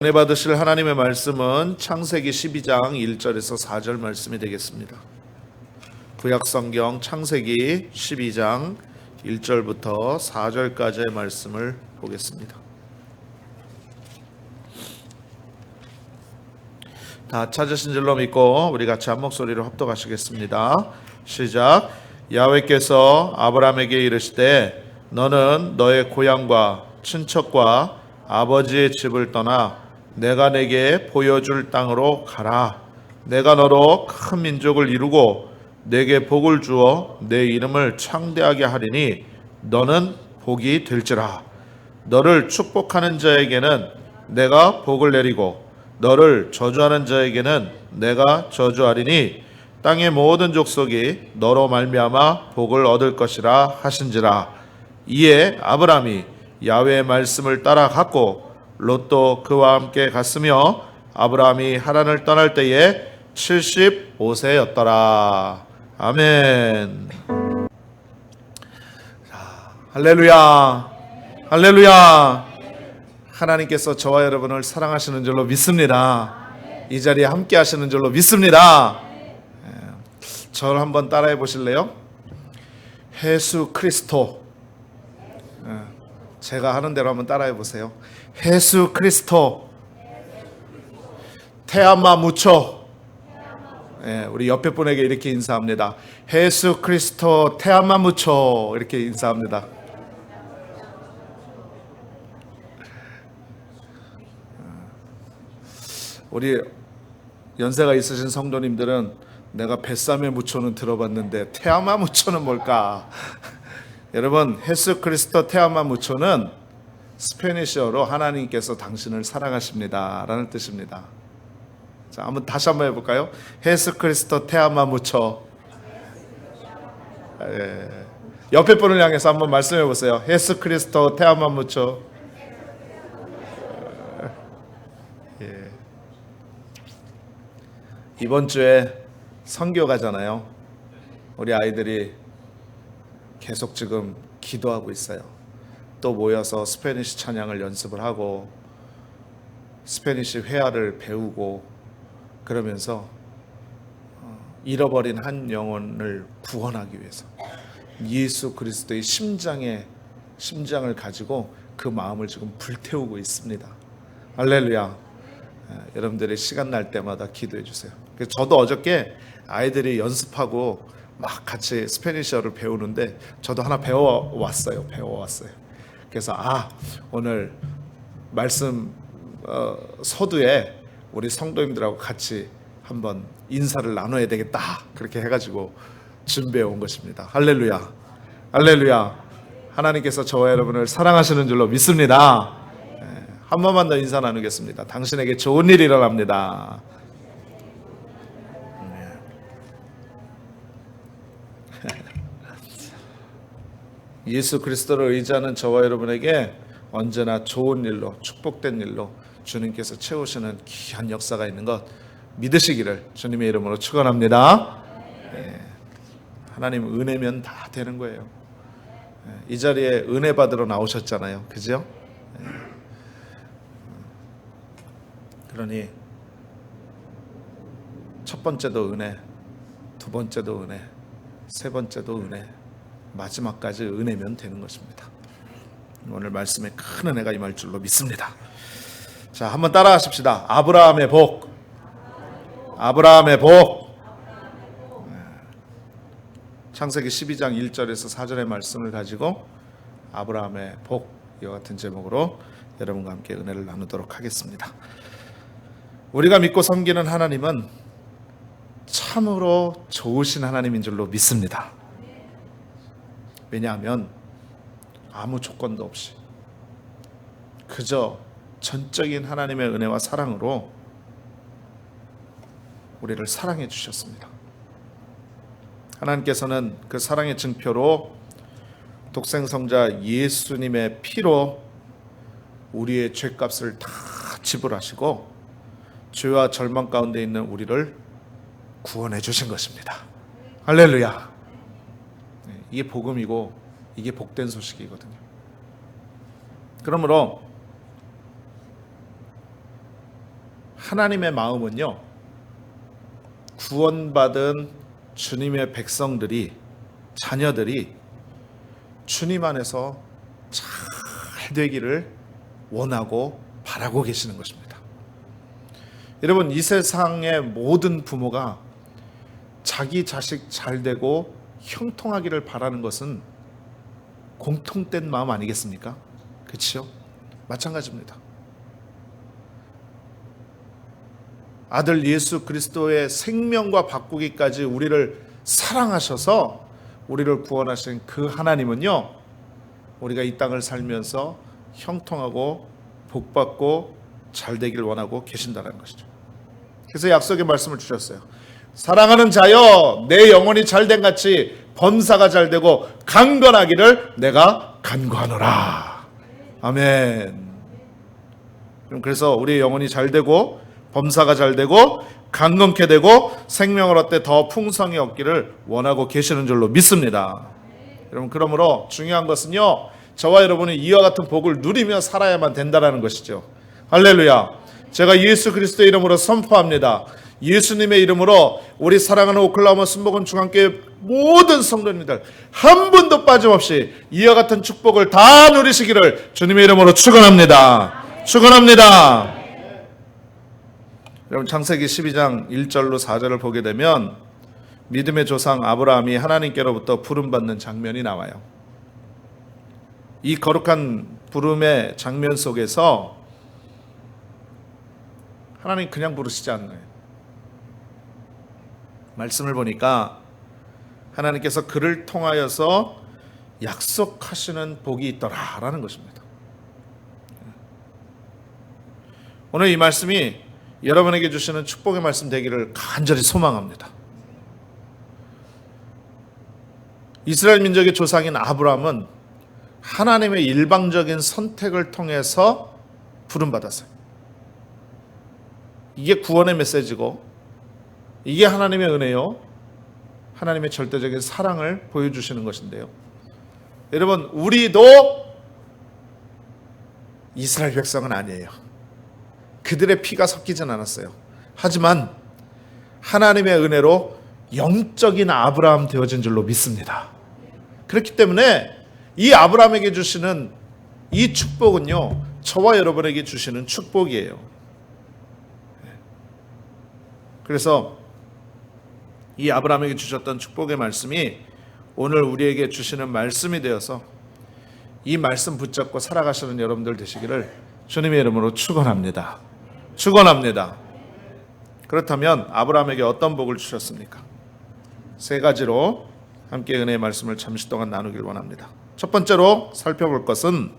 은혜 받으실 하나님의 말씀은 창세기 12장 1절에서 4절 말씀이 되겠습니다. 구약성경 창세기 12장 1절부터 4절까지의 말씀을 보겠습니다. 다 찾으신 줄로 믿고 우리 같이 한 목소리로 합독하시겠습니다. 시작. 야훼께서 아브라함에게 이르시되 너는 너의 고향과 친척과 아버지의 집을 떠나 내가 내게 보여줄 땅으로 가라. 내가 너로 큰 민족을 이루고 내게 복을 주어 내 이름을 창대하게 하리니 너는 복이 될지라. 너를 축복하는 자에게는 내가 복을 내리고 너를 저주하는 자에게는 내가 저주하리니 땅의 모든 족속이 너로 말미암아 복을 얻을 것이라 하신지라. 이에 아브라함이 야훼의 말씀을 따라갔고 롯도 그와 함께 갔으며 아브라함이 하란을 떠날 때에 75세였더라. 아멘. 할렐루야. 할렐루야. 하나님께서 저와 여러분을 사랑하시는 줄로 믿습니다. 이 자리에 함께 하시는 줄로 믿습니다. 저를 한번 따라해 보실래요? 예수 그리스도. 제가 하는 대로 한번 따라해 보세요. 예수 그리스도 테아마 무초. 우리 옆에 분에게 이렇게 인사합니다. 예수 그리스도 테아마 무초. 이렇게 인사합니다. 우리 연세가 있으신 성도님들은 내가 뱃삼의 무초는 들어봤는데 테아마 무초는 뭘까? 여러분, 예수 그리스도 테아마 무초는 스페니쉬어로 하나님께서 당신을 사랑하십니다 라는 뜻입니다. 자, 다시 한번 해볼까요? 예수 그리스도 테아마 무초. 옆에 분을 향해서 한번 말씀해 보세요. 예수 그리스도 테아마 무초. 이번 주에 선교 가잖아요. 우리 아이들이 계속 지금 기도하고 있어요. 또 모여서 스페니쉬 찬양을 연습을 하고 스페니쉬 회화를 배우고 그러면서 잃어버린 한 영혼을 구원하기 위해서 예수 그리스도의 심장을 가지고 그 마음을 지금 불태우고 있습니다. 할렐루야. 여러분들이 시간 날 때마다 기도해 주세요. 저도 어저께 아이들이 연습하고 막 같이 스페니쉬어를 배우는데 저도 하나 배워왔어요. 그래서 오늘 말씀 서두에 우리 성도님들하고 같이 한번 인사를 나눠야 되겠다. 그렇게 해가지고 준비해 온 것입니다. 할렐루야. 할렐루야. 하나님께서 저와 여러분을 사랑하시는 줄로 믿습니다. 한 번만 더 인사 나누겠습니다. 당신에게 좋은 일이 일어납니다. 예수 그리스도를 의지하는 저와 여러분에게 언제나 좋은 일로, 축복된 일로 주님께서 채우시는 귀한 역사가 있는 것 믿으시기를 주님의 이름으로 축원합니다. 하나님 은혜면 다 되는 거예요. 이 자리에 은혜 받으러 나오셨잖아요. 그죠? 그러니 첫 번째도 은혜, 두 번째도 은혜, 세 번째도 은혜, 마지막까지 은혜면 되는 것입니다. 오늘 말씀에 큰 은혜가 임할 줄로 믿습니다. 자, 한번 따라 하십시다. 아브라함의 복. 아브라함의 복. 창세기 12장 1절에서 4절의 말씀을 가지고 아브라함의 복, 이와 같은 제목으로 여러분과 함께 은혜를 나누도록 하겠습니다. 우리가 믿고 섬기는 하나님은 참으로 좋으신 하나님인 줄로 믿습니다. 왜냐하면 아무 조건도 없이 그저 전적인 하나님의 은혜와 사랑으로 우리를 사랑해 주셨습니다. 하나님께서는 그 사랑의 증표로 독생성자 예수님의 피로 우리의 죄값을 다 지불하시고 죄와 절망 가운데 있는 우리를 구원해 주신 것입니다. 할렐루야. 이게 복음이고 이게 복된 소식이거든요. 그러므로 하나님의 마음은요, 구원받은 주님의 백성들이, 자녀들이 주님 안에서 잘 되기를 원하고 바라고 계시는 것입니다. 여러분, 이 세상의 모든 부모가 자기 자식 잘 되고 형통하기를 바라는 것은 공통된 마음 아니겠습니까? 그렇죠? 마찬가지입니다. 아들 예수 그리스도의 생명과 바꾸기까지 우리를 사랑하셔서 우리를 구원하신 그 하나님은요, 우리가 이 땅을 살면서 형통하고 복받고 잘 되길 원하고 계신다는 것이죠. 그래서 약속의 말씀을 주셨어요. 사랑하는 자여, 내 영혼이 잘된 같이 범사가 잘되고 강건하기를 내가 간구하노라. 아멘. 그래서 우리의 영혼이 잘되고 범사가 잘되고 강건케 되고 생명을 얻되 더 풍성히 얻기를 원하고 계시는 줄로 믿습니다. 여러분, 그러므로 중요한 것은요, 저와 여러분이 이와 같은 복을 누리며 살아야만 된다는 것이죠. 할렐루야. 제가 예수 그리스도의 이름으로 선포합니다. 예수님의 이름으로 우리 사랑하는 오클라호마 순복음 중앙교회 모든 성도님들 한 분도 빠짐없이 이와 같은 축복을 다 누리시기를 주님의 이름으로 축원합니다. 축원합니다. 여러분, 창세기 12장 1절로 4절을 보게 되면 믿음의 조상 아브라함이 하나님께로부터 부름받는 장면이 나와요. 이 거룩한 부름의 장면 속에서 하나님 그냥 부르시지 않나요? 말씀을 보니까 하나님께서 그를 통하여서 약속하시는 복이 있더라라는 것입니다. 오늘 이 말씀이 여러분에게 주시는 축복의 말씀 되기를 간절히 소망합니다. 이스라엘 민족의 조상인 아브라함은 하나님의 일방적인 선택을 통해서 부름받았어요. 이게 구원의 메시지고 이게 하나님의 은혜요, 하나님의 절대적인 사랑을 보여주시는 것인데요. 여러분, 우리도 이스라엘 백성은 아니에요. 그들의 피가 섞이진 않았어요. 하지만 하나님의 은혜로 영적인 아브라함 되어진 줄로 믿습니다. 그렇기 때문에 이 아브라함에게 주시는 이 축복은요, 저와 여러분에게 주시는 축복이에요. 그래서 이 아브라함에게 주셨던 축복의 말씀이 오늘 우리에게 주시는 말씀이 되어서 이 말씀 붙잡고 살아가시는 여러분들 되시기를 주님의 이름으로 축원합니다. 축원합니다. 그렇다면 아브라함에게 어떤 복을 주셨습니까? 세 가지로 함께 은혜의 말씀을 잠시 동안 나누길 원합니다. 첫 번째로 살펴볼 것은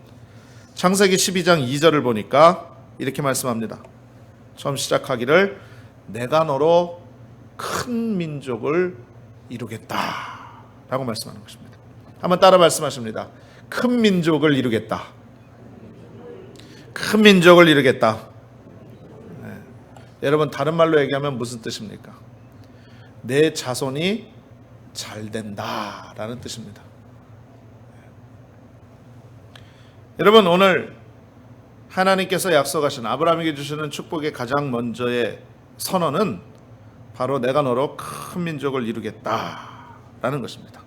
창세기 12장 2절을 보니까 이렇게 말씀합니다. 처음 시작하기를 내가 너로 큰 민족을 이루겠다 라고 말씀하는 것입니다. 한번 따라 말씀하십니다. 큰 민족을 이루겠다. 큰 민족을 이루겠다. 네. 여러분, 다른 말로 얘기하면 무슨 뜻입니까? 내 자손이 잘 된다 라는 뜻입니다. 여러분, 오늘 하나님께서 약속하신 아브라함에게 주시는 축복의 가장 먼저의 선언은 바로 내가 너로 큰 민족을 이루겠다라는 것입니다.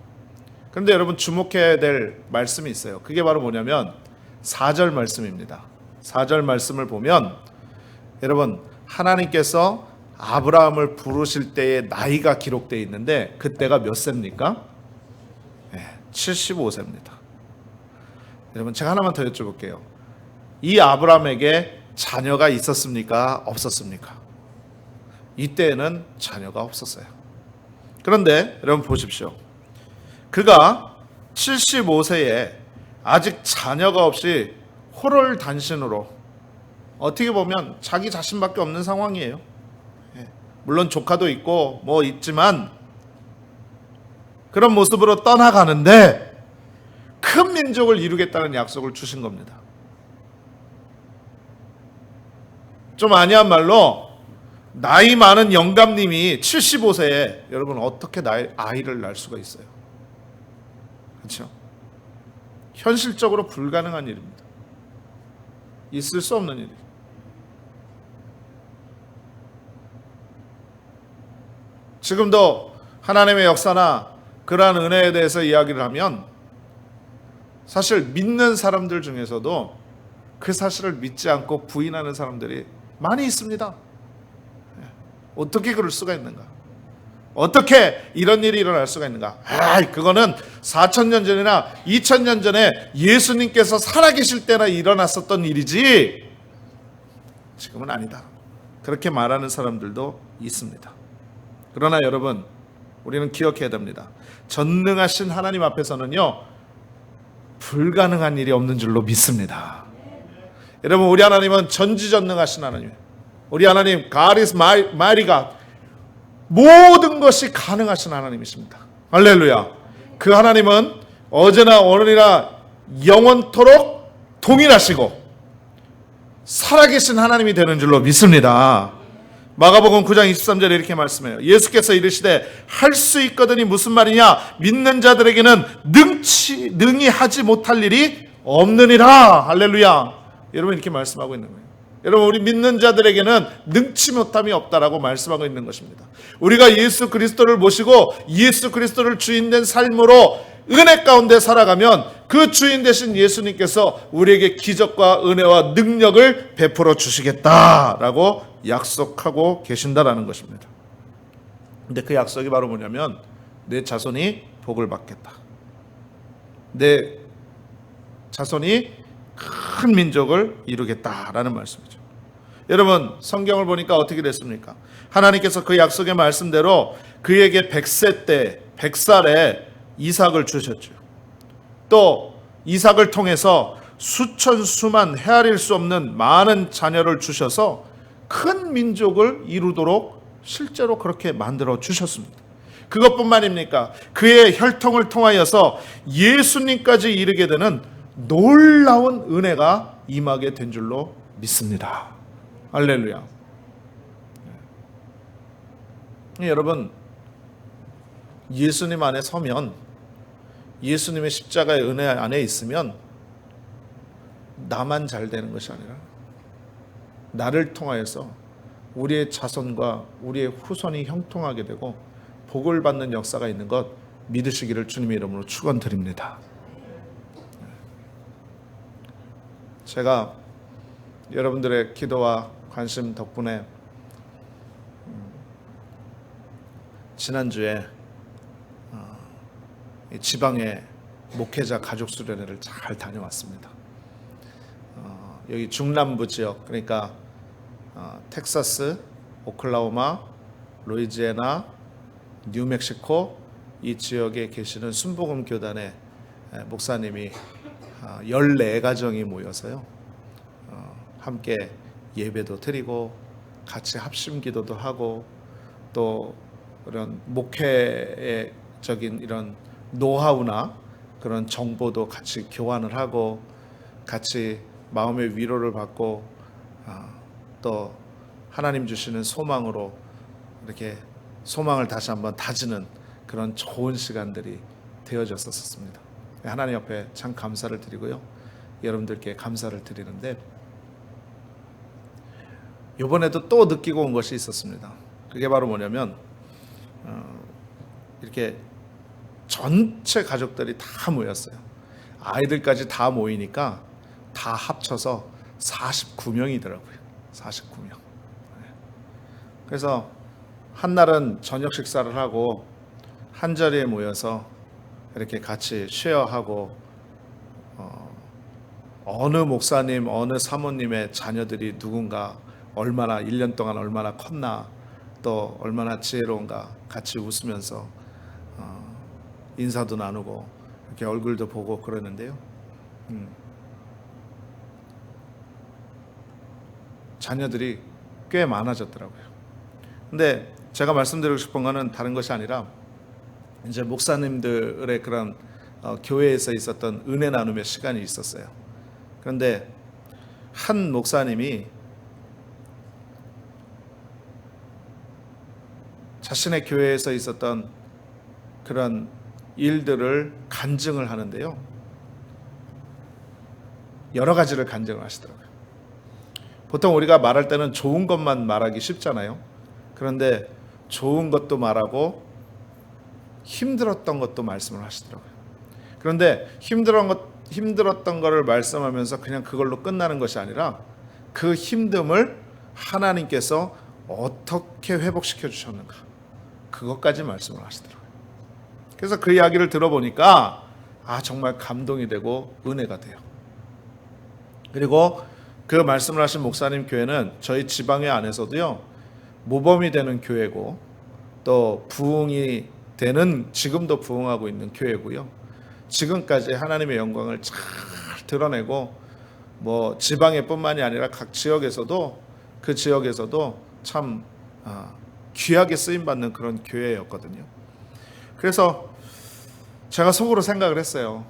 그런데 여러분, 주목해야 될 말씀이 있어요. 그게 바로 뭐냐면 4절 말씀입니다. 4절 말씀을 보면 여러분, 하나님께서 아브라함을 부르실 때의 나이가 기록되어 있는데 그때가 몇 세입니까? 네, 75세입니다. 여러분, 제가 하나만 더 여쭤볼게요. 이 아브라함에게 자녀가 있었습니까? 없었습니까? 이때에는 자녀가 없었어요. 그런데 여러분 보십시오. 그가 75세에 아직 자녀가 없이 호롤단신으로, 어떻게 보면 자기 자신밖에 없는 상황이에요. 물론 조카도 있고 뭐 있지만 그런 모습으로 떠나가는데 큰 민족을 이루겠다는 약속을 주신 겁니다. 좀 아니한 말로 나이 많은 영감님이 75세에 여러분 어떻게 아이를 낳을 수가 있어요? 그렇죠? 현실적으로 불가능한 일입니다. 있을 수 없는 일이에요. 지금도 하나님의 역사나 그러한 은혜에 대해서 이야기를 하면 사실 믿는 사람들 중에서도 그 사실을 믿지 않고 부인하는 사람들이 많이 있습니다. 어떻게 그럴 수가 있는가? 어떻게 이런 일이 일어날 수가 있는가? 그거는 4,000년 전이나 2,000년 전에 예수님께서 살아계실 때나 일어났었던 일이지 지금은 아니다. 그렇게 말하는 사람들도 있습니다. 그러나 여러분, 우리는 기억해야 됩니다. 전능하신 하나님 앞에서는요, 불가능한 일이 없는 줄로 믿습니다. 여러분, 우리 하나님은 전지전능하신 하나님이에요. 우리 하나님, God is mighty God. 모든 것이 가능하신 하나님이십니다. 할렐루야. 그 하나님은 어제나 오늘이나 영원토록 동일하시고 살아계신 하나님이 되는 줄로 믿습니다. 마가복음 9장 23절에 이렇게 말씀해요. 예수께서 이르시되 할 수 있거든이 무슨 말이냐? 믿는 자들에게는 능히 하지 못할 일이 없느니라. 할렐루야. 여러분, 이렇게 말씀하고 있는 거예요. 여러분, 우리 믿는 자들에게는 능치 못함이 없다라고 말씀하고 있는 것입니다. 우리가 예수 그리스도를 모시고 예수 그리스도를 주인된 삶으로 은혜 가운데 살아가면 그 주인 되신 예수님께서 우리에게 기적과 은혜와 능력을 베풀어 주시겠다라고 약속하고 계신다라는 것입니다. 근데 그 약속이 바로 뭐냐면 내 자손이 복을 받겠다. 내 자손이 큰 민족을 이루겠다라는 말씀이죠. 여러분, 성경을 보니까 어떻게 됐습니까? 하나님께서 그 약속의 말씀대로 그에게 100세 때 100살에 이삭을 주셨죠. 또 이삭을 통해서 수천 수만 헤아릴 수 없는 많은 자녀를 주셔서 큰 민족을 이루도록 실제로 그렇게 만들어 주셨습니다. 그것뿐만입니까? 그의 혈통을 통하여서 예수님까지 이르게 되는 놀라운 은혜가 임하게 된 줄로 믿습니다. 할렐루야. 여러분, 예수님 안에 서면, 예수님의 십자가의 은혜 안에 있으면 나만 잘 되는 것이 아니라 나를 통하여서 우리의 자손과 우리의 후손이 형통하게 되고 복을 받는 역사가 있는 것 믿으시기를 주님의 이름으로 축원드립니다. 제가 여러분들의 기도와 관심 덕분에 지난주에 지방의 목회자 가족 수련회를 잘 다녀왔습니다. 여기 중남부 지역, 그러니까 텍사스, 오클라호마, 루이지애나, 뉴멕시코 이 지역에 계시는 순복음 교단의 목사님이 14가정이 모여서요, 함께 예배도 드리고 같이 합심 기도도 하고 또 그런 목회적인 이런 노하우나 그런 정보도 같이 교환을 하고 같이 마음의 위로를 받고 또 하나님 주시는 소망으로 이렇게 소망을 다시 한번 다지는 그런 좋은 시간들이 되어졌었습니다. 하나님 앞에 참 감사를 드리고요, 여러분들께 감사를 드리는데 이번에도 또 느끼고 온 것이 있었습니다. 그게 바로 뭐냐면 이렇게 전체 가족들이 다 모였어요. 아이들까지 다 모이니까 다 합쳐서 49명이더라고요. 49명. 그래서 한날은 저녁 식사를 하고 한 자리에 모여서 이렇게 같이 쉐어하고 어느 목사님, 어느 사모님의 자녀들이 누군가 얼마나 1년 동안 얼마나 컸나 또 얼마나 지혜로운가 같이 웃으면서 인사도 나누고 이렇게 얼굴도 보고 그러는데요. 자녀들이 꽤 많아졌더라고요. 근데 제가 말씀드리고 싶은 거는 다른 것이 아니라 이제 목사님들의 그런 교회에서 있었던 은혜 나눔의 시간이 있었어요. 그런데 한 목사님이 자신의 교회에서 있었던 그런 일들을 간증을 하는데요, 여러 가지를 간증을 하시더라고요. 보통 우리가 말할 때는 좋은 것만 말하기 쉽잖아요. 그런데 좋은 것도 말하고 힘들었던 것도 말씀을 하시더라고요. 그런데 힘들었던 것을 말씀하면서 그냥 그걸로 끝나는 것이 아니라 그 힘듦을 하나님께서 어떻게 회복시켜 주셨는가, 그것까지 말씀을 하시더라고요. 그래서 그 이야기를 들어보니까 정말 감동이 되고 은혜가 돼요. 그리고 그 말씀을 하신 목사님 교회는 저희 지방회 안에서도요, 모범이 되는 교회고 또 부흥이 되는, 지금도 부흥하고 있는 교회고요. 지금까지 하나님의 영광을 잘 드러내고 지방에뿐만이 아니라 각 지역에서도, 그 지역에서도 참 귀하게 쓰임받는 그런 교회였거든요. 그래서 제가 속으로 생각을 했어요.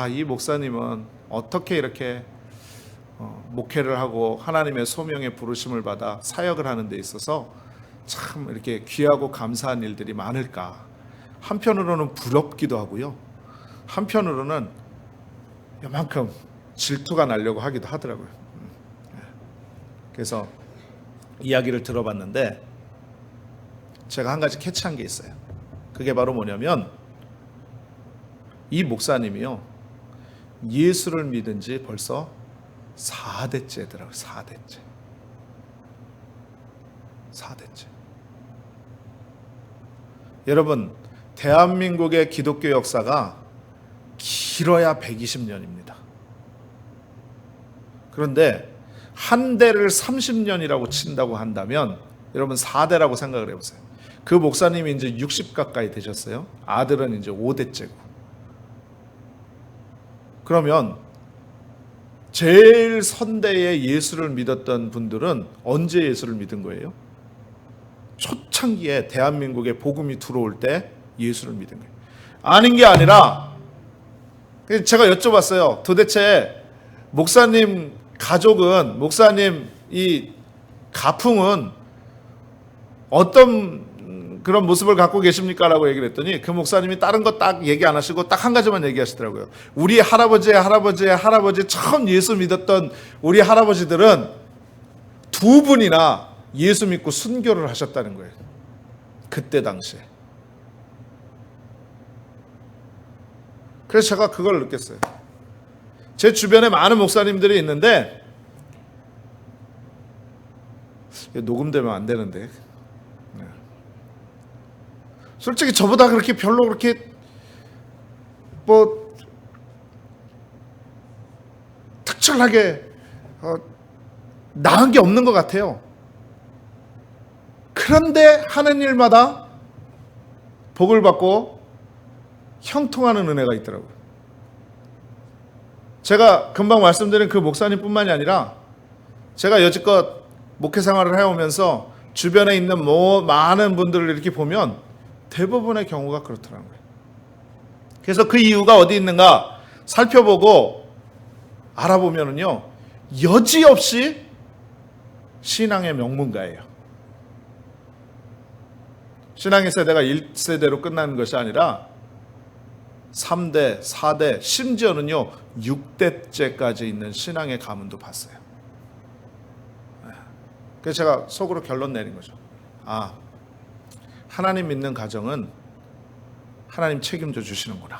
이 목사님은 어떻게 이렇게 목회를 하고 하나님의 소명의 부르심을 받아 사역을 하는 데 있어서 참 이렇게 귀하고 감사한 일들이 많을까. 한편으로는 부럽기도 하고요, 한편으로는 이만큼 질투가 나려고 하기도 하더라고요. 그래서 이야기를 들어봤는데 제가 한 가지 캐치한 게 있어요. 그게 바로 뭐냐면, 이 목사님이요, 예수를 믿은 지 벌써 4대째더라고요. 4대째. 여러분, 대한민국의 기독교 역사가 길어야 120년입니다. 그런데 한 대를 30년이라고 친다고 한다면 여러분 4대라고 생각을 해보세요. 그 목사님이 이제 60 가까이 되셨어요. 아들은 이제 5대째고. 그러면 제일 선대에 예수를 믿었던 분들은 언제 예수를 믿은 거예요? 초창기에 대한민국에 복음이 들어올 때 예수를 믿은 거예요. 아닌 게 아니라 제가 여쭤봤어요. 도대체 목사님 가족은, 목사님 이 가풍은 어떤 그런 모습을 갖고 계십니까? 라고 얘기를 했더니 그 목사님이 다른 거 딱 얘기 안 하시고 딱 한 가지만 얘기하시더라고요. 우리 할아버지 처음 예수 믿었던 우리 할아버지들은 2분이나 예수 믿고 순교를 하셨다는 거예요. 그때 당시에. 그래서 제가 그걸 느꼈어요. 제 주변에 많은 목사님들이 있는데, 녹음되면 안 되는데, 솔직히 저보다 그렇게 별로 그렇게 특출나게 나은 게 없는 것 같아요. 그런데 하는 일마다 복을 받고 형통하는 은혜가 있더라고요. 제가 금방 말씀드린 그 목사님뿐만이 아니라 제가 여지껏 목회 생활을 해오면서 주변에 있는 많은 분들을 이렇게 보면 대부분의 경우가 그렇더라고요. 그래서 그 이유가 어디 있는가 살펴보고 알아보면은요, 여지없이 신앙의 명문가예요. 신앙의 세대가 1세대로 끝나는 것이 아니라 3대, 4대, 심지어는요 6대째까지 있는 신앙의 가문도 봤어요. 그래서 제가 속으로 결론 내린 거죠. 하나님 믿는 가정은 하나님 책임져 주시는구나.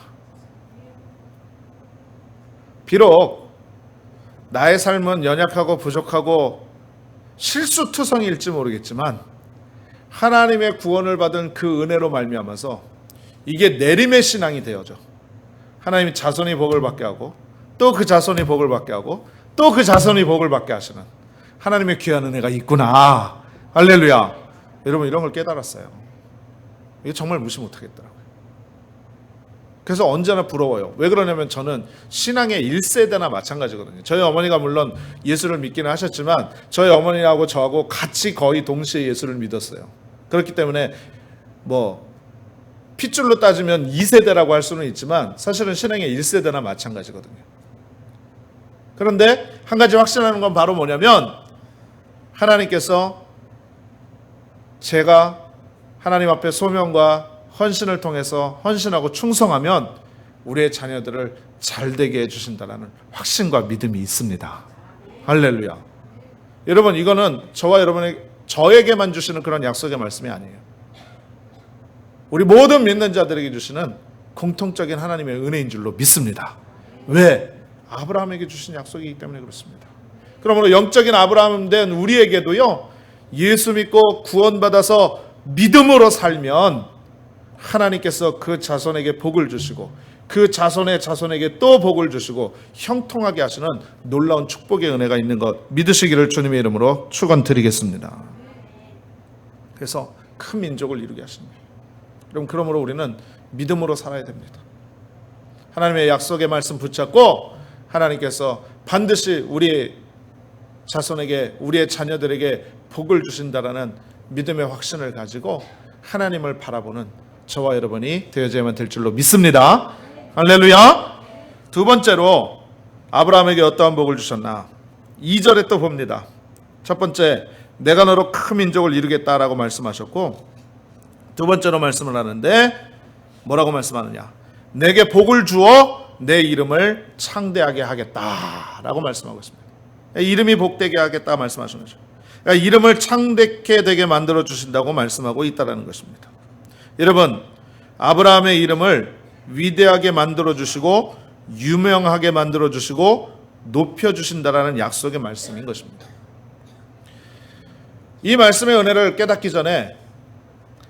비록 나의 삶은 연약하고 부족하고 실수투성이일지 모르겠지만 하나님의 구원을 받은 그 은혜로 말미암아서 이게 내림의 신앙이 되어져. 하나님이 자손이 복을 받게 하고 또 그 자손이 복을 받게 하고 또 그 자손이 복을 받게 하시는 하나님의 귀한 은혜가 있구나. 할렐루야. 여러분, 이런 걸 깨달았어요. 이게 정말 무시 못하겠더라고요. 그래서 언제나 부러워요. 왜 그러냐면 저는 신앙의 1세대나 마찬가지거든요. 저희 어머니가 물론 예수를 믿기는 하셨지만 저희 어머니하고 저하고 같이 거의 동시에 예수를 믿었어요. 그렇기 때문에 핏줄로 따지면 2세대라고 할 수는 있지만 사실은 신앙의 1세대나 마찬가지거든요. 그런데 한 가지 확신하는 건 바로 뭐냐면, 하나님께서 제가 하나님 앞에 소명과 헌신을 통해서 헌신하고 충성하면 우리의 자녀들을 잘되게 해주신다는 확신과 믿음이 있습니다. 할렐루야. 여러분, 이거는 저와 여러분의 저에게만 주시는 그런 약속의 말씀이 아니에요. 우리 모든 믿는 자들에게 주시는 공통적인 하나님의 은혜인 줄로 믿습니다. 왜? 아브라함에게 주신 약속이기 때문에 그렇습니다. 그러므로 영적인 아브라함 된 우리에게도요, 예수 믿고 구원받아서 믿음으로 살면 하나님께서 그 자손에게 복을 주시고 그 자손의 자손에게 또 복을 주시고 형통하게 하시는 놀라운 축복의 은혜가 있는 것 믿으시기를 주님의 이름으로 축원드리겠습니다. 그래서 큰 민족을 이루게 하십니다. 여러분, 그러므로 우리는 믿음으로 살아야 됩니다. 하나님의 약속의 말씀 붙잡고 하나님께서 반드시 우리 자손에게, 우리의 자녀들에게 복을 주신다라는 믿음의 확신을 가지고 하나님을 바라보는 저와 여러분이 되어야만 될 줄로 믿습니다. 할렐루야. 두 번째로 아브라함에게 어떠한 복을 주셨나? 2절에 또 봅니다. 첫 번째, 내가 너로 큰 민족을 이루겠다라고 말씀하셨고, 두 번째로 말씀을 하는데 뭐라고 말씀하느냐? 내게 복을 주어 내 이름을 창대하게 하겠다라고 말씀하고 있습니다. 이름이 복되게 하겠다 말씀하시는 거죠. 그러니까 이름을 창대케 되게 만들어 주신다고 말씀하고 있다는 것입니다. 여러분, 아브라함의 이름을 위대하게 만들어 주시고 유명하게 만들어 주시고 높여 주신다라는 약속의 말씀인 것입니다. 이 말씀의 은혜를 깨닫기 전에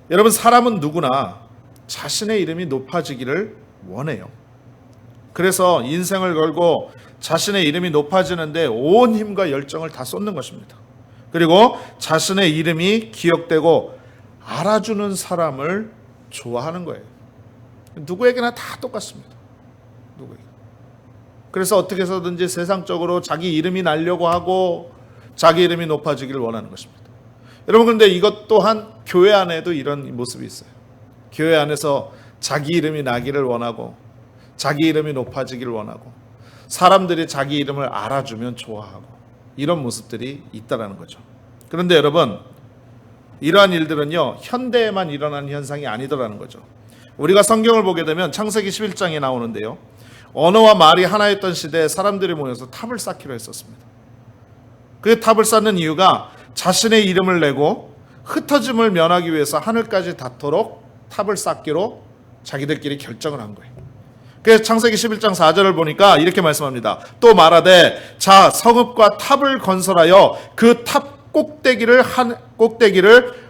여러분, 사람은 누구나 자신의 이름이 높아지기를 원해요. 그래서 인생을 걸고 자신의 이름이 높아지는데 온 힘과 열정을 다 쏟는 것입니다. 그리고 자신의 이름이 기억되고 알아주는 사람을 좋아하는 거예요. 누구에게나 다 똑같습니다. 누구에게. 그래서 어떻게 해서든지 세상적으로 자기 이름이 나려고 하고 자기 이름이 높아지기를 원하는 것입니다. 여러분, 그런데 이것 또한 교회 안에도 이런 모습이 있어요. 교회 안에서 자기 이름이 나기를 원하고 자기 이름이 높아지기를 원하고 사람들이 자기 이름을 알아주면 좋아하고 이런 모습들이 있다는 거죠. 그런데 여러분, 이러한 일들은요, 현대에만 일어나는 현상이 아니더라는 거죠. 우리가 성경을 보게 되면 창세기 11장에 나오는데요, 언어와 말이 하나였던 시대에 사람들이 모여서 탑을 쌓기로 했었습니다. 그 탑을 쌓는 이유가 자신의 이름을 내고 흩어짐을 면하기 위해서 하늘까지 닿도록 탑을 쌓기로 자기들끼리 결정을 한 거예요. 그래서 창세기 11장 4절을 보니까 이렇게 말씀합니다. 또 말하되 자, 성읍과 탑을 건설하여 그 탑 꼭대기를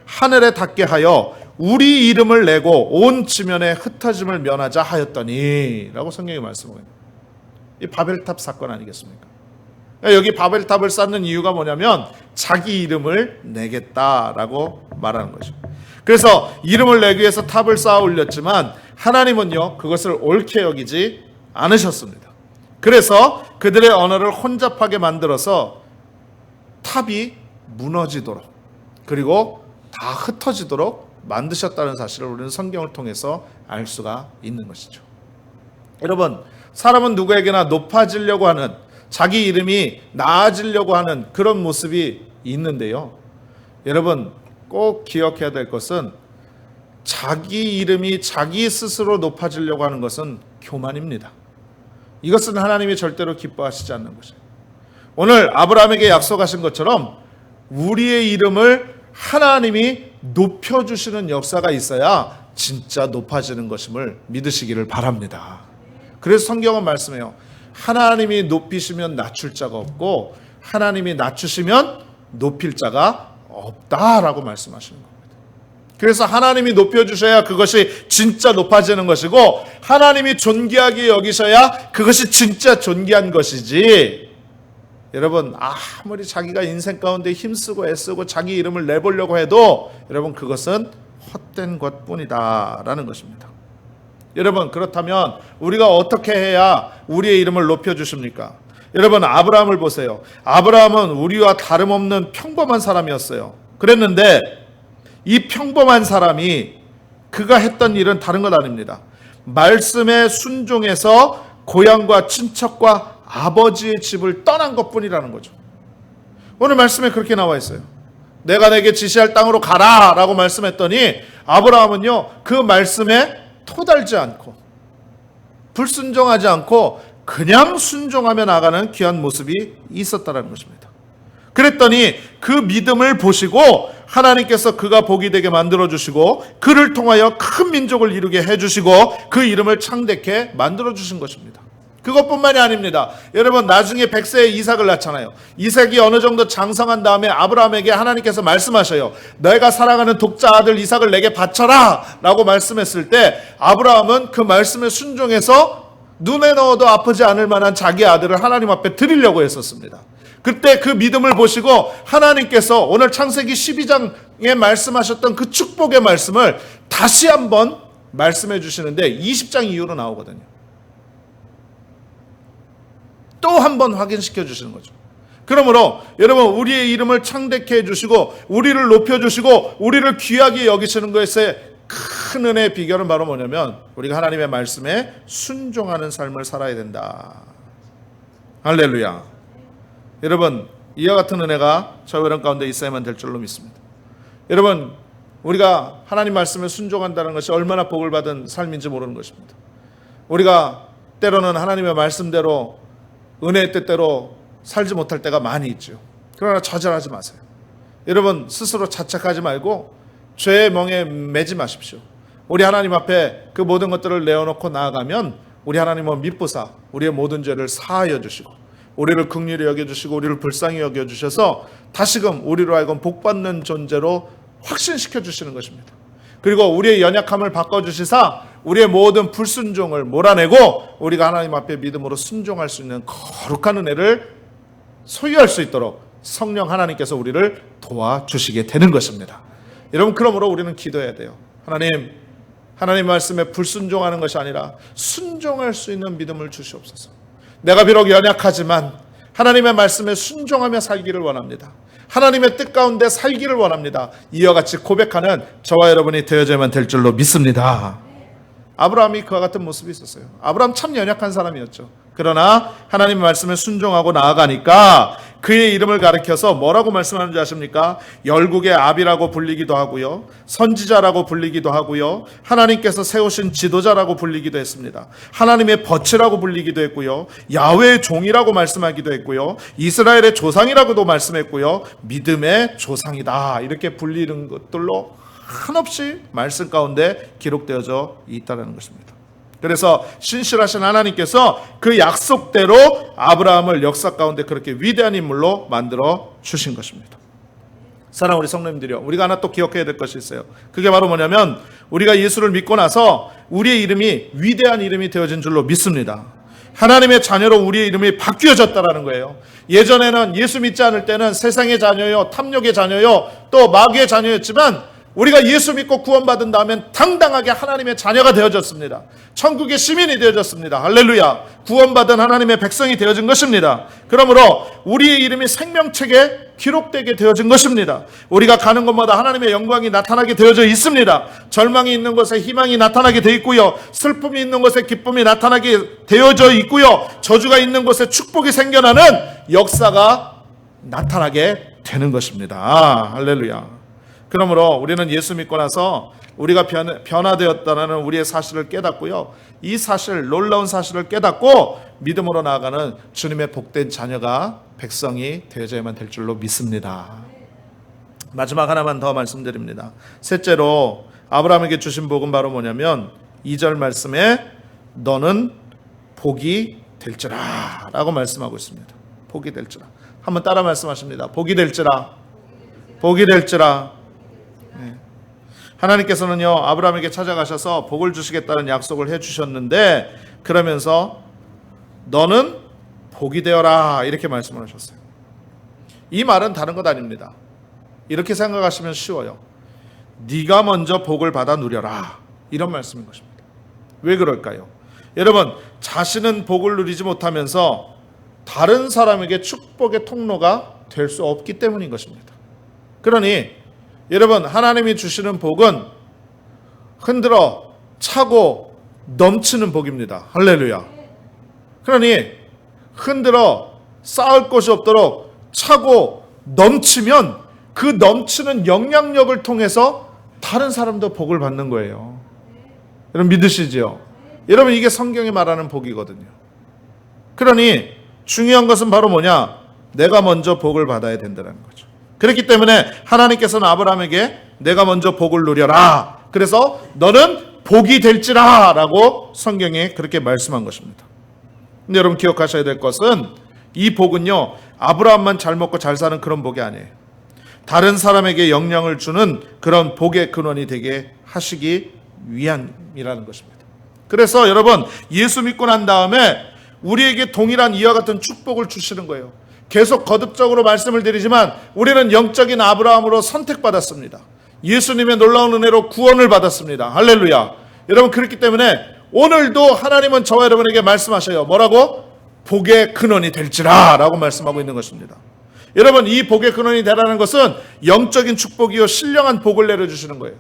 하늘에 닿게 하여 우리 이름을 내고 온 지면에 흩어짐을 면하자 하였더니 라고 성경이 말씀하고 있습니다. 이 바벨탑 사건 아니겠습니까? 여기 바벨탑을 쌓는 이유가 뭐냐면 자기 이름을 내겠다라고 말하는 거죠. 그래서 이름을 내기 위해서 탑을 쌓아 올렸지만 하나님은요, 그것을 옳게 여기지 않으셨습니다. 그래서 그들의 언어를 혼잡하게 만들어서 탑이 무너지도록 그리고 다 흩어지도록 만드셨다는 사실을 우리는 성경을 통해서 알 수가 있는 것이죠. 여러분, 사람은 누구에게나 높아지려고 하는, 자기 이름이 나아지려고 하는 그런 모습이 있는데요, 여러분 꼭 기억해야 될 것은 자기 이름이 자기 스스로 높아지려고 하는 것은 교만입니다. 이것은 하나님이 절대로 기뻐하시지 않는 것이에요. 오늘 아브라함에게 약속하신 것처럼 우리의 이름을 하나님이 높여주시는 역사가 있어야 진짜 높아지는 것임을 믿으시기를 바랍니다. 그래서 성경은 말씀해요. 하나님이 높이시면 낮출 자가 없고 하나님이 낮추시면 높일 자가 없다라고 말씀하시는 겁니다. 그래서 하나님이 높여주셔야 그것이 진짜 높아지는 것이고 하나님이 존귀하게 여기셔야 그것이 진짜 존귀한 것이지, 여러분 아무리 자기가 인생 가운데 힘쓰고 애쓰고 자기 이름을 내보려고 해도 여러분 그것은 헛된 것뿐이다 라는 것입니다. 여러분, 그렇다면 우리가 어떻게 해야 우리의 이름을 높여주십니까? 여러분, 아브라함을 보세요. 아브라함은 우리와 다름없는 평범한 사람이었어요. 그랬는데 이 평범한 사람이 그가 했던 일은 다른 것 아닙니다. 말씀에 순종해서 고향과 친척과 아버지의 집을 떠난 것뿐이라는 거죠. 오늘 말씀에 그렇게 나와 있어요. 내가 내게 지시할 땅으로 가라 라고 말씀했더니 아브라함은요, 그 말씀에 토달지 않고 불순종하지 않고 그냥 순종하며 나가는 귀한 모습이 있었다는 것입니다. 그랬더니 그 믿음을 보시고 하나님께서 그가 복이 되게 만들어주시고 그를 통하여 큰 민족을 이루게 해주시고 그 이름을 창대케 만들어주신 것입니다. 그것뿐만이 아닙니다. 여러분, 나중에 100세에 이삭을 낳잖아요. 이삭이 어느 정도 장성한 다음에 아브라함에게 하나님께서 말씀하셔요. 내가 사랑하는 독자 아들 이삭을 내게 바쳐라 라고 말씀했을 때 아브라함은 그 말씀에 순종해서 눈에 넣어도 아프지 않을 만한 자기 아들을 하나님 앞에 드리려고 했었습니다. 그때 그 믿음을 보시고 하나님께서 오늘 창세기 12장에 말씀하셨던 그 축복의 말씀을 다시 한번 말씀해 주시는데 20장 이후로 나오거든요. 또 한 번 확인시켜 주시는 거죠. 그러므로 여러분, 우리의 이름을 창대케 해주시고 우리를 높여주시고 우리를 귀하게 여기시는 것에 큰 은혜의 비결은 바로 뭐냐면 우리가 하나님의 말씀에 순종하는 삶을 살아야 된다. 할렐루야. 여러분, 이와 같은 은혜가 저희 여러분 가운데 있어야만 될 줄로 믿습니다. 여러분, 우리가 하나님 말씀에 순종한다는 것이 얼마나 복을 받은 삶인지 모르는 것입니다. 우리가 때로는 하나님의 말씀대로 은혜의 뜻대로 살지 못할 때가 많이 있죠. 그러나 좌절하지 마세요. 여러분, 스스로 자책하지 말고 죄의 멍에 매지 마십시오. 우리 하나님 앞에 그 모든 것들을 내어놓고 나아가면 우리 하나님은 미쁘사 우리의 모든 죄를 사하여 주시고 우리를 긍휼히 여겨주시고 우리를 불쌍히 여겨주셔서 다시금 우리로 하여금 복받는 존재로 확신시켜 주시는 것입니다. 그리고 우리의 연약함을 바꿔주시사 우리의 모든 불순종을 몰아내고 우리가 하나님 앞에 믿음으로 순종할 수 있는 거룩한 은혜를 소유할 수 있도록 성령 하나님께서 우리를 도와주시게 되는 것입니다. 여러분, 그러므로 우리는 기도해야 돼요. 하나님 말씀에 불순종하는 것이 아니라 순종할 수 있는 믿음을 주시옵소서. 내가 비록 연약하지만 하나님의 말씀에 순종하며 살기를 원합니다. 하나님의 뜻 가운데 살기를 원합니다. 이와 같이 고백하는 저와 여러분이 되어져야만 될 줄로 믿습니다. 아브라함이 그와 같은 모습이 있었어요. 아브라함 참 연약한 사람이었죠. 그러나 하나님의 말씀에 순종하고 나아가니까 그의 이름을 가리켜서 뭐라고 말씀하는지 아십니까? 열국의 아비라고 불리기도 하고요, 선지자라고 불리기도 하고요, 하나님께서 세우신 지도자라고 불리기도 했습니다. 하나님의 벗이라고 불리기도 했고요, 야훼의 종이라고 말씀하기도 했고요, 이스라엘의 조상이라고도 말씀했고요, 믿음의 조상이다 이렇게 불리는 것들로 한없이 말씀 가운데 기록되어져 있다는 것입니다. 그래서 신실하신 하나님께서 그 약속대로 아브라함을 역사 가운데 그렇게 위대한 인물로 만들어 주신 것입니다. 사랑하는 우리 성도님들이요, 우리가 하나 또 기억해야 될 것이 있어요. 그게 바로 뭐냐면 우리가 예수를 믿고 나서 우리의 이름이 위대한 이름이 되어진 줄로 믿습니다. 하나님의 자녀로 우리의 이름이 바뀌어졌다라는 거예요. 예전에는 예수 믿지 않을 때는 세상의 자녀요, 탐욕의 자녀요, 또 마귀의 자녀였지만 우리가 예수 믿고 구원받은 다음엔 당당하게 하나님의 자녀가 되어졌습니다. 천국의 시민이 되어졌습니다. 할렐루야. 구원받은 하나님의 백성이 되어진 것입니다. 그러므로 우리의 이름이 생명책에 기록되게 되어진 것입니다. 우리가 가는 곳마다 하나님의 영광이 나타나게 되어져 있습니다. 절망이 있는 곳에 희망이 나타나게 되어 있고요, 슬픔이 있는 곳에 기쁨이 나타나게 되어져 있고요, 저주가 있는 곳에 축복이 생겨나는 역사가 나타나게 되는 것입니다. 할렐루야. 그러므로 우리는 예수 믿고 나서 우리가 변화되었다는 우리의 사실을 깨닫고요, 이 사실, 놀라운 사실을 깨닫고 믿음으로 나아가는 주님의 복된 자녀가, 백성이 되어져야만 될 줄로 믿습니다. 마지막 하나만 더 말씀드립니다. 셋째로 아브라함에게 주신 복은 바로 뭐냐면 2절 말씀에 너는 복이 될지라 라고 말씀하고 있습니다. 복이 될지라. 한번 따라 말씀하십니다. 복이 될지라. 복이 될지라. 하나님께서는요, 아브라함에게 찾아가셔서 복을 주시겠다는 약속을 해주셨는데 그러면서 너는 복이 되어라 이렇게 말씀을 하셨어요. 이 말은 다른 것 아닙니다. 이렇게 생각하시면 쉬워요. 네가 먼저 복을 받아 누려라 이런 말씀인 것입니다. 왜 그럴까요? 여러분, 자신은 복을 누리지 못하면서 다른 사람에게 축복의 통로가 될 수 없기 때문인 것입니다. 그러니 여러분, 하나님이 주시는 복은 흔들어 차고 넘치는 복입니다. 할렐루야. 그러니 흔들어 쌓을 곳이 없도록 차고 넘치면 그 넘치는 영향력을 통해서 다른 사람도 복을 받는 거예요. 여러분 믿으시죠? 여러분, 이게 성경이 말하는 복이거든요. 그러니 중요한 것은 바로 뭐냐? 내가 먼저 복을 받아야 된다는 거죠. 그렇기 때문에 하나님께서는 아브라함에게 내가 먼저 복을 누려라. 그래서 너는 복이 될지라 라고 성경에 그렇게 말씀한 것입니다. 근데 여러분 기억하셔야 될 것은 이 복은요, 아브라함만 잘 먹고 잘 사는 그런 복이 아니에요. 다른 사람에게 영향을 주는 그런 복의 근원이 되게 하시기 위함이라는 것입니다. 그래서 여러분 예수 믿고 난 다음에 우리에게 동일한 이와 같은 축복을 주시는 거예요. 계속 거듭적으로 말씀을 드리지만 우리는 영적인 아브라함으로 선택받았습니다. 예수님의 놀라운 은혜로 구원을 받았습니다. 할렐루야. 여러분 그렇기 때문에 오늘도 하나님은 저와 여러분에게 말씀하셔요. 뭐라고? 복의 근원이 될지라 라고 말씀하고 있는 것입니다. 여러분 이 복의 근원이 되라는 것은 영적인 축복이요 신령한 복을 내려주시는 거예요.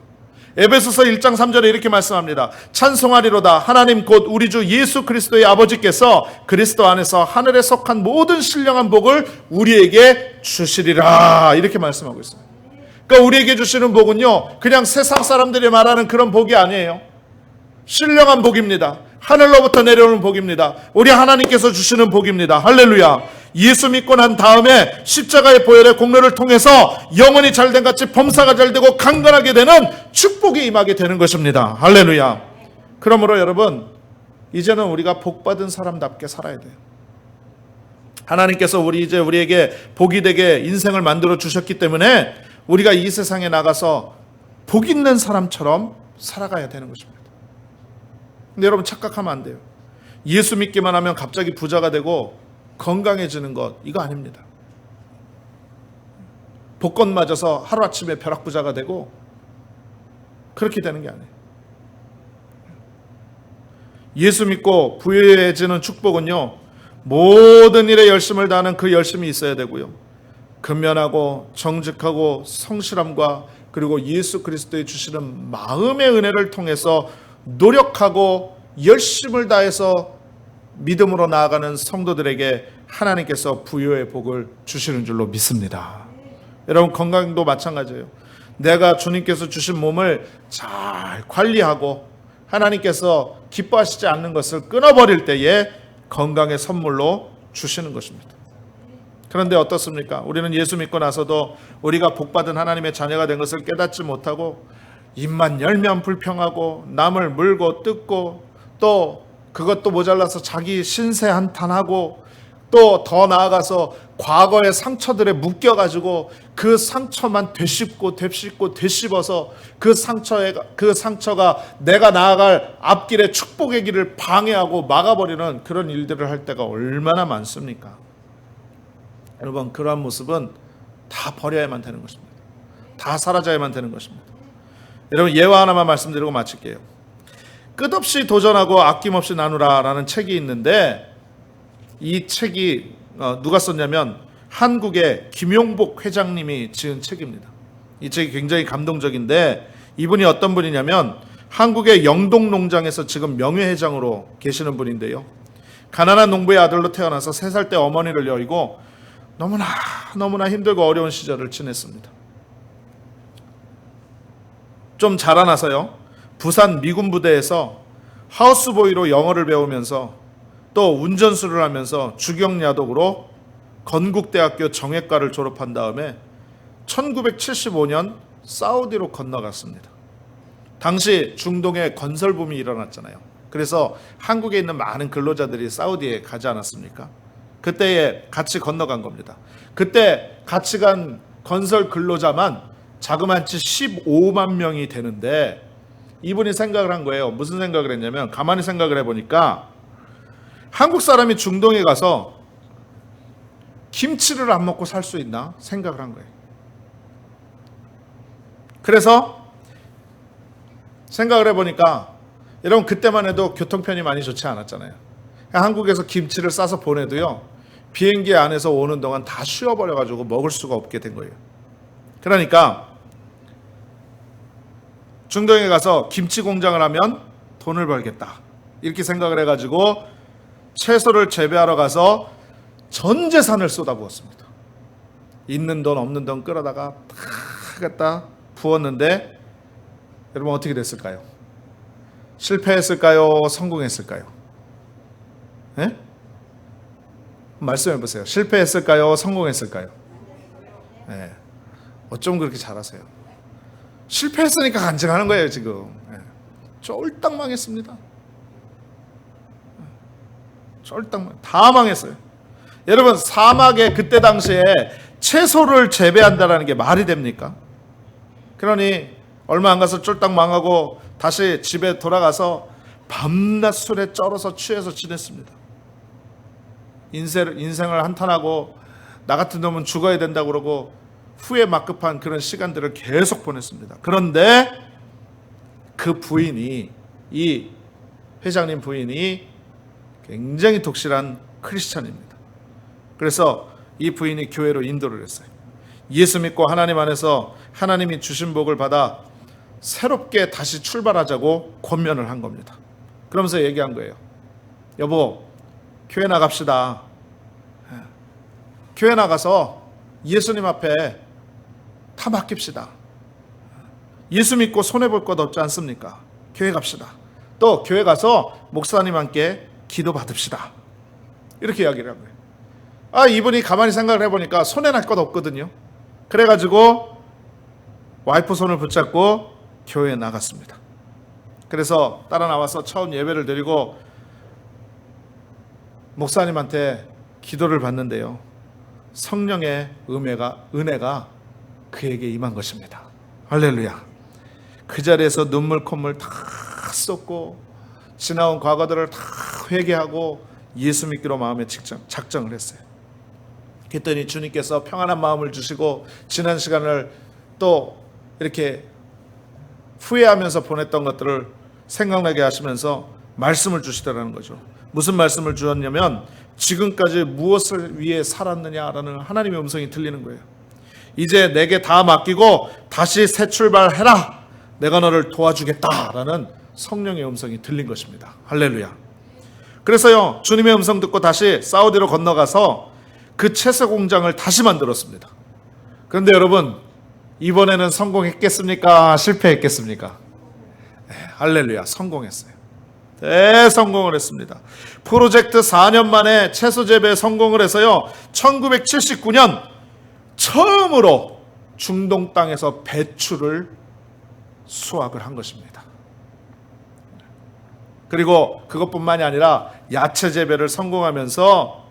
에베소서 1장 3절에 이렇게 말씀합니다. 찬송하리로다 하나님 곧 우리 주 예수 그리스도의 아버지께서 그리스도 안에서 하늘에 속한 모든 신령한 복을 우리에게 주시리라 이렇게 말씀하고 있어요. 그러니까 우리에게 주시는 복은요 그냥 세상 사람들이 말하는 그런 복이 아니에요. 신령한 복입니다. 하늘로부터 내려오는 복입니다. 우리 하나님께서 주시는 복입니다. 할렐루야. 예수 믿고 난 다음에 십자가의 보혈의 공로를 통해서 영혼이 잘된 같이 범사가 잘되고 강건하게 되는 축복이 임하게 되는 것입니다. 할렐루야. 그러므로 여러분 이제는 우리가 복받은 사람답게 살아야 돼요. 하나님께서 우리에게 복이 되게 인생을 만들어 주셨기 때문에 우리가 이 세상에 나가서 복 있는 사람처럼 살아가야 되는 것입니다. 근데 여러분 착각하면 안 돼요. 예수 믿기만 하면 갑자기 부자가 되고 건강해지는 것 이거 아닙니다. 복권 맞아서 하루아침에 벼락부자가 되고 그렇게 되는 게 아니에요. 예수 믿고 부유해지는 축복은요 모든 일에 열심을 다하는 그 열심이 있어야 되고요, 근면하고 정직하고 성실함과 그리고 예수 그리스도의 주시는 마음의 은혜를 통해서 노력하고 열심을 다해서 믿음으로 나아가는 성도들에게 하나님께서 부유의 복을 주시는 줄로 믿습니다. 여러분 건강도 마찬가지예요. 내가 주님께서 주신 몸을 잘 관리하고 하나님께서 기뻐하시지 않는 것을 끊어버릴 때에 건강의 선물로 주시는 것입니다. 그런데 어떻습니까? 우리는 예수 믿고 나서도 우리가 복받은 하나님의 자녀가 된 것을 깨닫지 못하고 입만 열면 불평하고 남을 물고 뜯고 또 그것도 모자라서 자기 신세 한탄하고 또 더 나아가서 과거의 상처들에 묶여가지고 그 상처만 되씹고 되씹어서 그 상처가 내가 나아갈 앞길의 축복의 길을 방해하고 막아버리는 그런 일들을 할 때가 얼마나 많습니까? 여러분 그러한 모습은 다 버려야만 되는 것입니다. 다 사라져야만 되는 것입니다. 여러분 예화 하나만 말씀드리고 마칠게요. 끝없이 도전하고 아낌없이 나누라라는 책이 있는데 이 책이 누가 썼냐면 한국의 김용복 회장님이 지은 책입니다. 이 책이 굉장히 감동적인데 이분이 어떤 분이냐면 한국의 영동농장에서 지금 명예회장으로 계시는 분인데요. 가난한 농부의 아들로 태어나서 3살 때 어머니를 여의고 너무나 힘들고 어려운 시절을 지냈습니다. 좀 자라나서요 부산 미군 부대에서 하우스보이로 영어를 배우면서 또 운전수를 하면서 주경야독으로 건국대학교 정외과를 졸업한 다음에 1975년 사우디로 건너갔습니다. 당시 중동에 건설붐이 일어났잖아요. 그래서 한국에 있는 많은 근로자들이 사우디에 가지 않았습니까? 그때에 같이 건너간 겁니다. 그때 같이 간 건설 근로자만 자그마치 15만 명이 되는데 이분이 생각을 한 거예요. 무슨 생각을 했냐면 가만히 생각을 해보니까 한국 사람이 중동에 가서 김치를 안 먹고 살 수 있나 생각을 한 거예요. 그래서 생각을 해보니까 여러분 그때만 해도 교통편이 많이 좋지 않았잖아요. 한국에서 김치를 싸서 보내도요 비행기 안에서 오는 동안 다 쉬어버려가지고 먹을 수가 없게 된 거예요. 그러니까 중동에 가서 김치 공장을 하면 돈을 벌겠다 이렇게 생각을 해가지고 채소를 재배하러 가서 전 재산을 쏟아부었습니다. 있는 돈 없는 돈 끌어다가 다 갖다 부었는데 여러분 어떻게 됐을까요? 실패했을까요? 성공했을까요? 네? 말씀해 보세요. 실패했을까요? 성공했을까요? 네. 어쩜 그렇게 잘하세요? 실패했으니까 간증하는 거예요 지금. 쫄딱 망했습니다. 쫄딱 다 망했어요. 여러분, 사막에 그때 당시에 채소를 재배한다는 게 말이 됩니까? 그러니 얼마 안 가서 쫄딱 망하고 다시 집에 돌아가서 밤낮 술에 쩔어서 취해서 지냈습니다. 인생을 한탄하고 나 같은 놈은 죽어야 된다고 그러고 후회 막급한 그런 시간들을 계속 보냈습니다. 그런데 그 부인이, 이 회장님 부인이 굉장히 독실한 크리스찬입니다. 그래서 이 부인이 교회로 인도를 했어요. 예수 믿고 하나님 안에서 하나님이 주신 복을 받아 새롭게 다시 출발하자고 권면을 한 겁니다. 그러면서 얘기한 거예요. 여보, 교회 나갑시다. 교회 나가서 예수님 앞에 다 맡깁시다. 예수 믿고 손해볼 것 없지 않습니까? 교회 갑시다. 또 교회 가서 목사님 함께 기도 받읍시다. 이렇게 이야기를 한 거예요. 이분이 가만히 생각을 해보니까 손해날 것 없거든요. 그래가지고 와이프 손을 붙잡고 교회에 나갔습니다. 그래서 따라 나와서 처음 예배를 드리고 목사님한테 기도를 받는데요, 성령의 은혜가 그에게 임한 것입니다. 할렐루야. 그 자리에서 눈물 콧물 다 쏟고 지나온 과거들을 다 회개하고 예수 믿기로 마음에 작정을 했어요. 그랬더니 주님께서 평안한 마음을 주시고 지난 시간을 또 이렇게 후회하면서 보냈던 것들을 생각나게 하시면서 말씀을 주시더라는 거죠. 무슨 말씀을 주었냐면 지금까지 무엇을 위해 살았느냐라는 하나님의 음성이 들리는 거예요. 이제 내게 다 맡기고 다시 새 출발해라. 내가 너를 도와주겠다라는 성령의 음성이 들린 것입니다. 할렐루야. 그래서요, 주님의 음성 듣고 다시 사우디로 건너가서 그 채소 공장을 다시 만들었습니다. 그런데 여러분, 이번에는 성공했겠습니까? 실패했겠습니까? 할렐루야, 성공했어요. 대성공을 했습니다. 프로젝트 4년 만에 채소 재배에 성공을 해서요, 1979년 처음으로 중동 땅에서 배추를 수확을 한 것입니다. 그리고 그것뿐만이 아니라 야채 재배를 성공하면서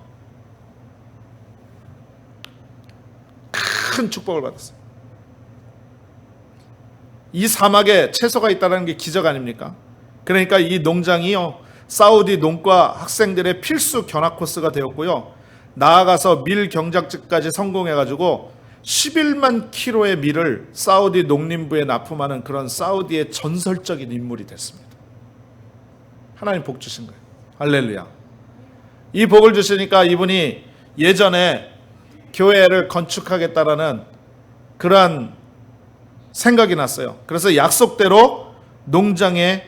큰 축복을 받았어요. 이 사막에 채소가 있다는 게 기적 아닙니까? 그러니까 이 농장이요, 사우디 농과 학생들의 필수 견학 코스가 되었고요, 나아가서 밀 경작지까지 성공해가지고 11만 킬로의 밀을 사우디 농림부에 납품하는 그런 사우디의 전설적인 인물이 됐습니다. 하나님 복 주신 거예요. 할렐루야. 이 복을 주시니까 이분이 예전에 교회를 건축하겠다라는 그러한 생각이 났어요. 그래서 약속대로 농장에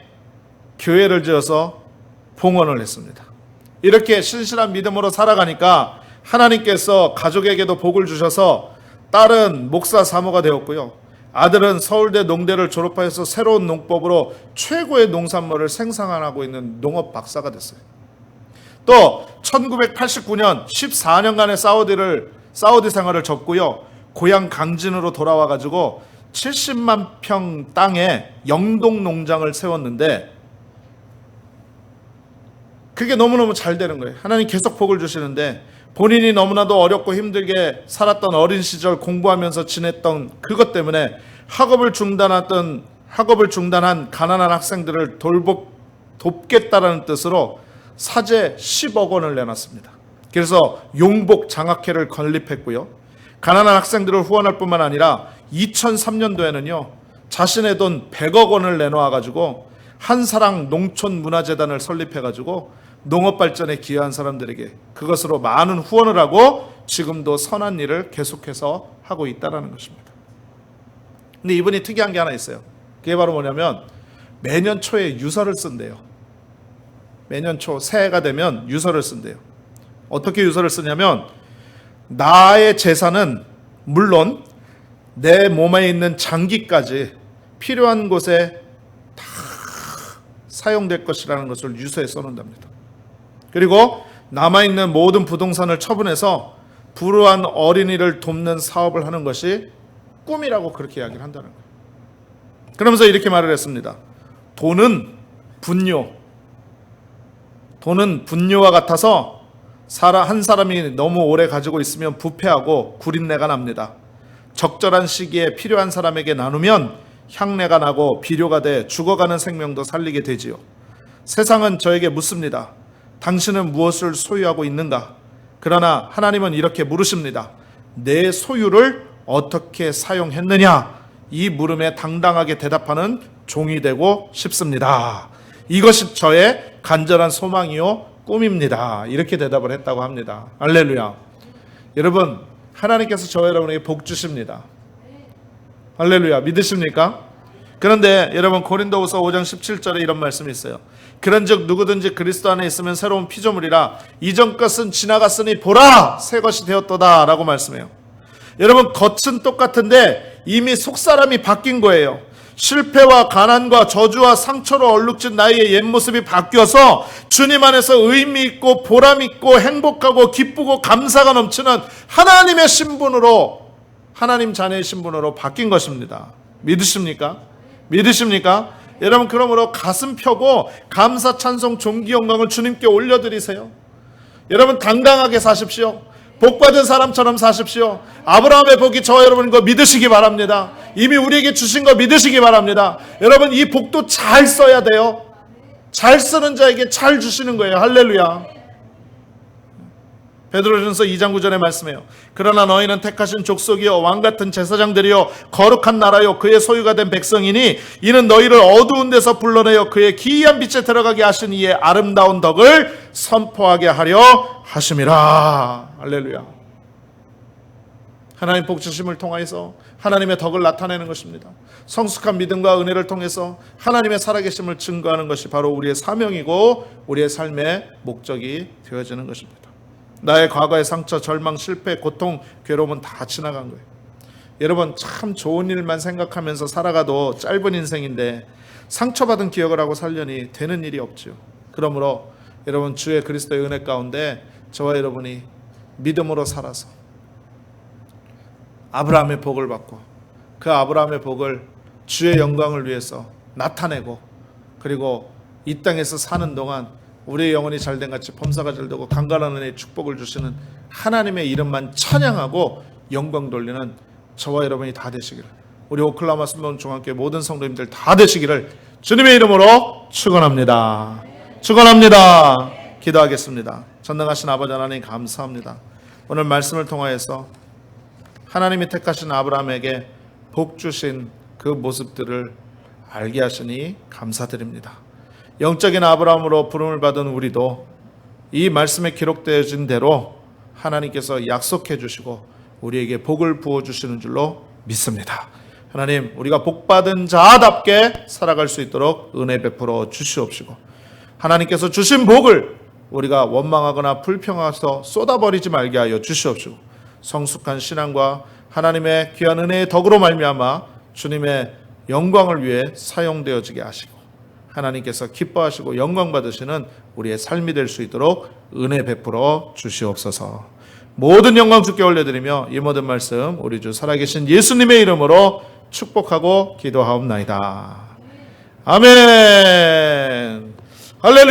교회를 지어서 봉헌을 했습니다. 이렇게 신실한 믿음으로 살아가니까 하나님께서 가족에게도 복을 주셔서 딸은 목사 사모가 되었고요, 아들은 서울대 농대를 졸업하여서 새로운 농법으로 최고의 농산물을 생산하고 있는 농업 박사가 됐어요. 또 1989년 14년간의 사우디 생활을 접고요, 고향 강진으로 돌아와 가지고 70만 평 땅에 영동 농장을 세웠는데 그게 너무너무 잘 되는 거예요. 하나님 계속 복을 주시는데 본인이 너무나도 어렵고 힘들게 살았던 어린 시절 공부하면서 지냈던 그것 때문에 학업을 중단한 가난한 학생들을 돕겠다라는 뜻으로 사제 10억 원을 내놨습니다. 그래서 용복 장학회를 건립했고요, 가난한 학생들을 후원할 뿐만 아니라 2003년도에는요 자신의 돈 100억 원을 내놓아가지고 한사랑 농촌문화재단을 설립해가지고 농업 발전에 기여한 사람들에게 그것으로 많은 후원을 하고 지금도 선한 일을 계속해서 하고 있다는 것입니다. 근데 이분이 특이한 게 하나 있어요. 그게 바로 뭐냐면 매년 초에 유서를 쓴대요. 매년 초 새해가 되면 유서를 쓴대요. 어떻게 유서를 쓰냐면 나의 재산은 물론 내 몸에 있는 장기까지 필요한 곳에 다 사용될 것이라는 것을 유서에 써놓는답니다. 그리고 남아있는 모든 부동산을 처분해서 불우한 어린이를 돕는 사업을 하는 것이 꿈이라고 그렇게 이야기를 한다는 거예요. 그러면서 이렇게 말을 했습니다. 돈은 분뇨와 같아서 한 사람이 너무 오래 가지고 있으면 부패하고 구린내가 납니다. 적절한 시기에 필요한 사람에게 나누면 향내가 나고 비료가 돼 죽어가는 생명도 살리게 되지요. 세상은 저에게 묻습니다. 당신은 무엇을 소유하고 있는가? 그러나 하나님은 이렇게 물으십니다. 내 소유를 어떻게 사용했느냐? 이 물음에 당당하게 대답하는 종이 되고 싶습니다. 이것이 저의 간절한 소망이요 꿈입니다. 이렇게 대답을 했다고 합니다. 할렐루야. 여러분, 하나님께서 저와 여러분에게 복 주십니다. 할렐루야. 믿으십니까? 그런데 여러분, 고린도후서 5장 17절에 이런 말씀이 있어요. 그런즉 누구든지 그리스도 안에 있으면 새로운 피조물이라 이전 것은 지나갔으니 보라 새 것이 되었도다 라고 말씀해요. 여러분, 겉은 똑같은데 이미 속사람이 바뀐 거예요. 실패와 가난과 저주와 상처로 얼룩진 나의 옛모습이 바뀌어서 주님 안에서 의미 있고 보람 있고 행복하고 기쁘고 감사가 넘치는 하나님의 신분으로, 하나님 자녀의 신분으로 바뀐 것입니다. 믿으십니까? 믿으십니까? 여러분, 그러므로 가슴 펴고 감사 찬송 존귀 영광을 주님께 올려드리세요. 여러분, 당당하게 사십시오. 복받은 사람처럼 사십시오. 아브라함의 복이 저와 여러분인 거 믿으시기 바랍니다. 이미 우리에게 주신 거 믿으시기 바랍니다. 여러분, 이 복도 잘 써야 돼요. 잘 쓰는 자에게 잘 주시는 거예요. 할렐루야. 베드로전서 2장 9절에 말씀해요. 그러나 너희는 택하신 족속이요 왕같은 제사장들이요 거룩한 나라요 그의 소유가 된 백성이니 이는 너희를 어두운 데서 불러내어 그의 기이한 빛에 들어가게 하신 이의 아름다운 덕을 선포하게 하려 하심이라. 할렐루야. 하나님 복 주심을 통해서 하나님의 덕을 나타내는 것입니다. 성숙한 믿음과 은혜를 통해서 하나님의 살아계심을 증거하는 것이 바로 우리의 사명이고 우리의 삶의 목적이 되어지는 것입니다. 나의 과거의 상처, 절망, 실패, 고통, 괴로움은 다 지나간 거예요. 여러분, 참 좋은 일만 생각하면서 살아가도 짧은 인생인데 상처받은 기억을 하고 살려니 되는 일이 없죠. 그러므로 여러분, 주의 그리스도의 은혜 가운데 저와 여러분이 믿음으로 살아서 아브라함의 복을 받고 그 아브라함의 복을 주의 영광을 위해서 나타내고, 그리고 이 땅에서 사는 동안 우리의 영혼이 잘된 같이 범사가 잘되고 강건한 은혜의 축복을 주시는 하나님의 이름만 찬양하고 영광 돌리는 저와 여러분이 다 되시기를, 우리 오클라호마 순복음 중앙교회 모든 성도님들 다 되시기를 주님의 이름으로 축원합니다. 축원합니다. 기도하겠습니다. 전능하신 아버지 하나님, 감사합니다. 오늘 말씀을 통하여서 하나님이 택하신 아브라함에게 복 주신 그 모습들을 알게 하시니 감사드립니다. 영적인 아브라함으로 부름을 받은 우리도 이 말씀에 기록되어진 대로 하나님께서 약속해 주시고 우리에게 복을 부어주시는 줄로 믿습니다. 하나님, 우리가 복받은 자답게 살아갈 수 있도록 은혜 베풀어 주시옵시고, 하나님께서 주신 복을 우리가 원망하거나 불평해서 쏟아버리지 말게 하여 주시옵시고, 성숙한 신앙과 하나님의 귀한 은혜의 덕으로 말미암아 주님의 영광을 위해 사용되어지게 하시고 하나님께서 기뻐하시고 영광 받으시는 우리의 삶이 될 수 있도록 은혜 베풀어 주시옵소서. 모든 영광 주께 올려드리며 이 모든 말씀 우리 주 살아계신 예수님의 이름으로 축복하고 기도하옵나이다. 아멘. 할렐루야.